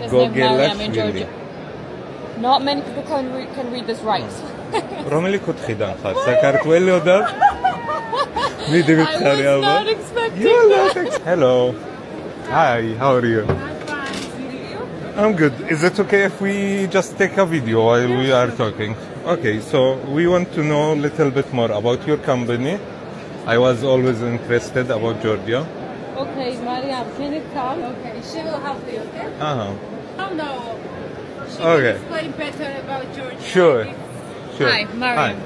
is named Mariam in Georgia. Not many people can read this right. რომელი კუთხიდან ხარ? საქართველო და მიდი ვითხარი I was ალბათ. not expecting You're that. not Hello. Hi, how are you? I'm good. Is it okay if we just take a video while we are talking? Okay, so we want to know a little bit more about your company. I was always interested about Georgia. Okay, Mariam, can you come? Okay, she will help you, okay? Uh-huh. Oh no. She Okay. can explain better about Georgia. Sure. Sure. Hi, Mariam.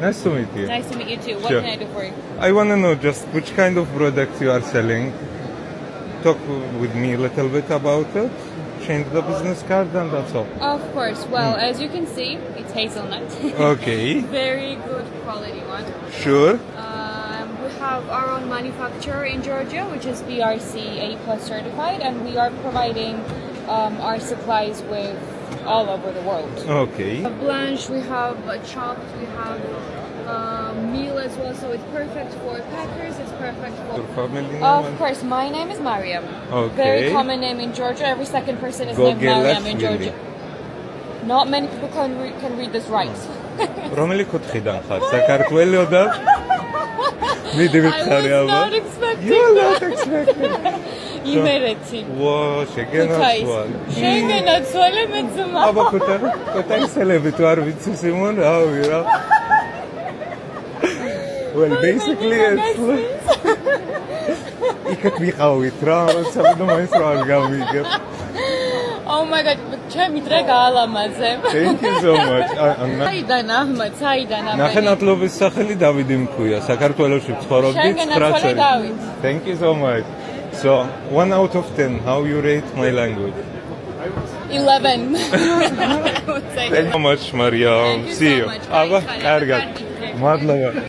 Nice to meet you. Nice to meet you too. What Sure. can I do for you? I want to know just which kind of products you are selling. Talk with me a little bit about it. Change the business card and that's all. Of course. Well, as you can see, it's hazelnut. Okay. Very good quality one. Sure. We have our own manufacturer in Georgia, which is BRC A+ certified, and we are providing our supplies with all over the world. Okay. Blanche, we have chopped, we have meal as well, so it's perfect for packers, it's perfect Your for... family name? Of course, my name is Mariam. Okay. Very common name in Georgia. Every second person is named Mariam in Georgia. Not many people can read this right. რომელი კუთხიდან ხარ? საქართველო და მიდი I was ვითხარი not ალბათ. expecting You're that. not expecting. იმერეთი. ვა, შეგენაცვალ. შეგენაცვალე მეძმა. აბა კოტაქსელები თუ არ ვიცი სიმონ, რავი რა. Well, basically it's იქეთ ვიყავით რა, როცა მაინც რა არ გავიგებ. Oh my god, ჩემი დღე გაალამაზე. Thank you so much. საიდან აჰმად, საიდან ამბები? ნახენათლობის სახელი დავიდი მქვია, საქართველოში ვცხოვრობდი 9 შეგენაცვალე წელი. დავით. Thank you so much. So, 1 out of 10, how you rate my language? 11. I would say. Thank you so much, Mariam. Thank you See so you. much. აბა, Bye. კარგად. Bye. მადლობა.